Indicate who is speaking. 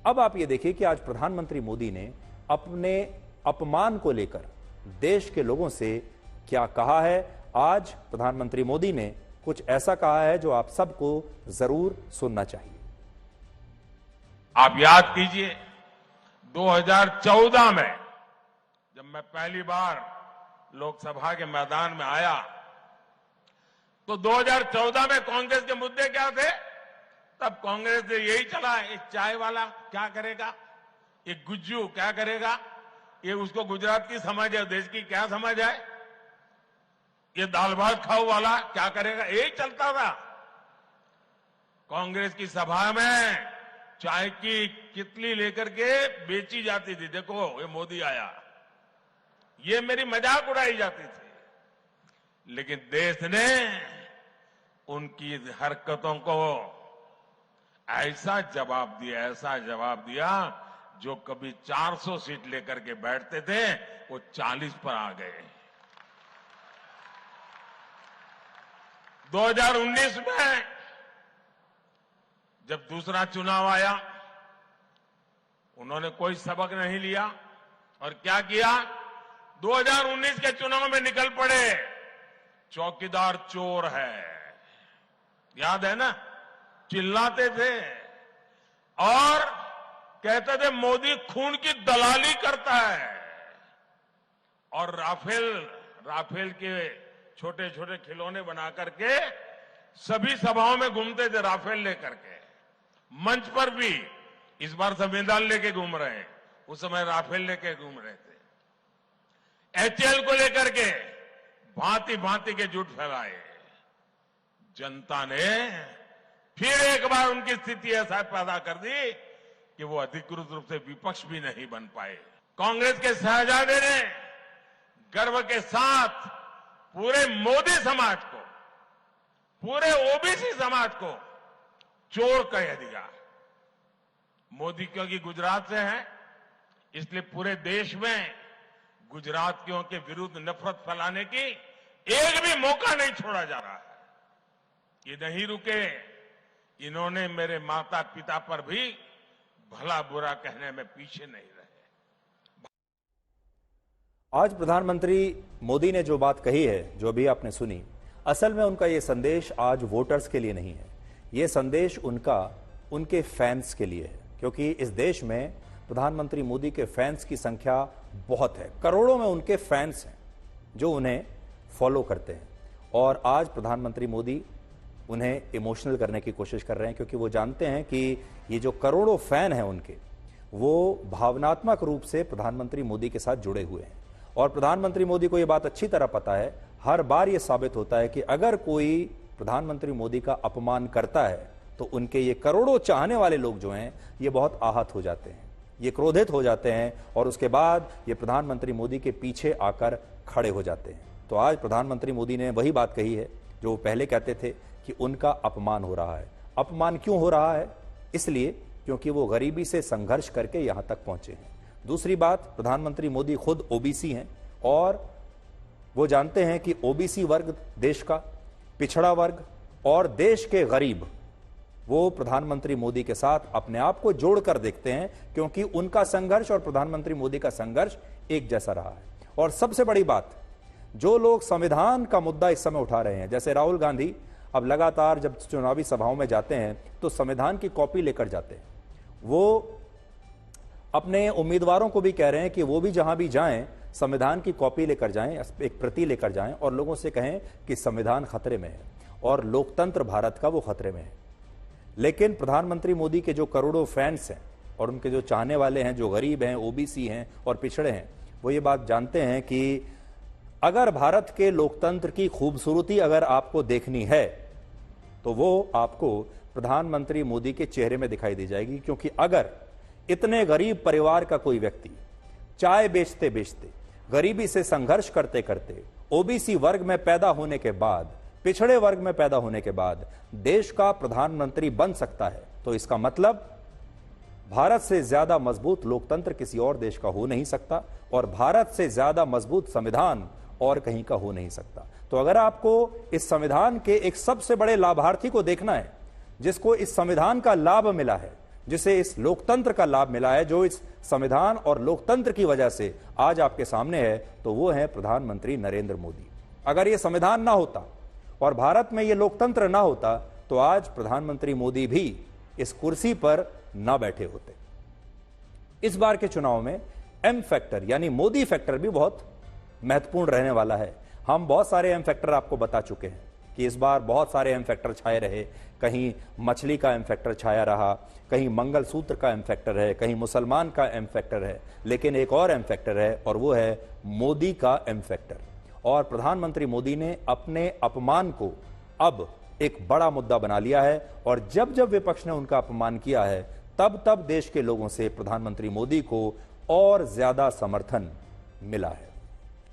Speaker 1: अब आप ये देखिए कि आज प्रधानमंत्री मोदी ने अपने अपमान को लेकर देश के लोगों से क्या कहा है। आज प्रधानमंत्री मोदी ने कुछ ऐसा कहा है जो आप सबको जरूर सुनना चाहिए।
Speaker 2: आप याद कीजिए 2014 में जब मैं पहली बार लोकसभा के मैदान में आया तो 2014 में कांग्रेस के मुद्दे क्या थे। तब कांग्रेस ने यही चला, ये चाय वाला क्या करेगा, ये गुज्जू क्या करेगा, ये उसको गुजरात की समझ है, देश की क्या समझ है, ये दाल भात खाओ वाला क्या करेगा, यही चलता था। कांग्रेस की सभा में चाय की कितली लेकर के बेची जाती थी, देखो ये मोदी आया, ये मेरी मजाक उड़ाई जाती थी। लेकिन देश ने उनकी हरकतों को ऐसा जवाब दिया जो कभी 400 सीट लेकर के बैठते थे वो 40 पर आ गए। 2019 में जब दूसरा चुनाव आया उन्होंने कोई सबक नहीं लिया और क्या किया, 2019 के चुनाव में निकल पड़े, चौकीदार चोर है, याद है ना, चिल्लाते थे और कहते थे मोदी खून की दलाली करता है। और राफेल के छोटे छोटे खिलौने बना करके सभी सभाओं में घूमते थे, राफेल लेकर के। मंच पर भी इस बार संविधान लेके घूम रहे हैं, उस समय राफेल लेके घूम रहे थे। एचएएल को लेकर के भांति भांति के झूठ फैलाए। जनता ने फिर एक बार उनकी स्थिति ऐसा पैदा कर दी कि वो अधिकृत रूप से विपक्ष भी नहीं बन पाए। कांग्रेस के शहजादे ने गर्व के साथ पूरे मोदी समाज को, पूरे ओबीसी समाज को चोर कह दिया। मोदी क्योंकि गुजरात से है, इसलिए पूरे देश में गुजरातियों के विरुद्ध नफरत फैलाने की एक भी मौका नहीं छोड़ा जा रहा है। ये नहीं रुके, इन्होंने मेरे माता पिता पर भी भला बुरा कहने में पीछे नहीं रहे।
Speaker 1: आज प्रधानमंत्री मोदी ने जो बात कही है, जो अभी आपने सुनी, असल में उनका ये संदेश आज वोटर्स के लिए नहीं है, ये संदेश उनके फैंस के लिए है। क्योंकि इस देश में प्रधानमंत्री मोदी के फैंस की संख्या बहुत है, करोड़ों में उनके फैंस हैं जो उन्हें फॉलो करते हैं। और आज प्रधानमंत्री मोदी उन्हें इमोशनल करने की कोशिश कर रहे हैं, क्योंकि वो जानते हैं कि ये जो करोड़ों फैन हैं उनके, वो भावनात्मक रूप से प्रधानमंत्री मोदी के साथ जुड़े हुए हैं। और प्रधानमंत्री मोदी को ये बात अच्छी तरह पता है, हर बार ये साबित होता है कि अगर कोई प्रधानमंत्री मोदी का अपमान करता है तो उनके ये करोड़ों चाहने वाले लोग जो हैं ये बहुत आहत हो जाते हैं, ये क्रोधित हो जाते हैं और उसके बाद ये प्रधानमंत्री मोदी के पीछे आकर खड़े हो जाते हैं। तो आज प्रधानमंत्री मोदी ने वही बात कही है जो वो पहले कहते थे कि उनका अपमान हो रहा है। अपमान क्यों हो रहा है? इसलिए क्योंकि वो गरीबी से संघर्ष करके यहां तक पहुंचे हैं। दूसरी बात, प्रधानमंत्री मोदी खुद ओबीसी हैं और वो जानते हैं कि ओबीसी वर्ग देश का पिछड़ा वर्ग और देश के गरीब, वो प्रधानमंत्री मोदी के साथ अपने आप को जोड़कर देखते हैं, क्योंकि उनका संघर्ष और प्रधानमंत्री मोदी का संघर्ष एक जैसा रहा है। और सबसे बड़ी बात, जो लोग संविधान का मुद्दा इस समय उठा रहे हैं, जैसे राहुल गांधी अब लगातार जब चुनावी सभाओं में जाते हैं तो संविधान की कॉपी लेकर जाते हैं। वो अपने उम्मीदवारों को भी कह रहे हैं कि वो भी जहां भी जाएं संविधान की कॉपी लेकर जाएं, एक प्रति लेकर जाएं और लोगों से कहें कि संविधान खतरे में है और लोकतंत्र भारत का वो खतरे में है। लेकिन प्रधानमंत्री मोदी के जो करोड़ों फैंस हैं और उनके जो चाहने वाले हैं, जो गरीब हैं, ओबीसी हैं और पिछड़े हैं, वो ये बात जानते हैं कि अगर भारत के लोकतंत्र की खूबसूरती अगर आपको देखनी है तो वो आपको प्रधानमंत्री मोदी के चेहरे में दिखाई दी जाएगी। क्योंकि अगर इतने गरीब परिवार का कोई व्यक्ति चाय बेचते बेचते, गरीबी से संघर्ष करते करते, ओबीसी वर्ग में पैदा होने के बाद, पिछड़े वर्ग में पैदा होने के बाद देश का प्रधानमंत्री बन सकता है, तो इसका मतलब भारत से ज्यादा मजबूत लोकतंत्र किसी और देश का हो नहीं सकता और भारत से ज्यादा मजबूत संविधान और कहीं का हो नहीं सकता। तो अगर आपको इस संविधान के एक सबसे बड़े लाभार्थी को देखना है, जिसको इस संविधान का लाभ मिला है, जिसे इस लोकतंत्र का लाभ मिला है, जो इस संविधान और लोकतंत्र की वजह से आज आपके सामने है, तो वो है प्रधानमंत्री नरेंद्र मोदी। अगर ये संविधान ना होता और भारत में ये लोकतंत्र ना होता तो आज प्रधानमंत्री मोदी भी इस कुर्सी पर ना बैठे होते। इस बार के चुनाव में एम फैक्टर यानी मोदी फैक्टर भी बहुत महत्वपूर्ण रहने वाला है। हम बहुत सारे एम फैक्टर आपको बता चुके हैं कि इस बार बहुत सारे एम फैक्टर छाए रहे। कहीं मछली का एम फैक्टर छाया रहा, कहीं मंगलसूत्र का एम फैक्टर है, कहीं मुसलमान का एम फैक्टर है, लेकिन एक और एम फैक्टर है और वो है मोदी का एम फैक्टर। और प्रधानमंत्री मोदी ने अपने अपमान को अब एक बड़ा मुद्दा बना लिया है और जब जब विपक्ष ने उनका अपमान किया है तब तब देश के लोगों से प्रधानमंत्री मोदी को और ज्यादा समर्थन मिला है।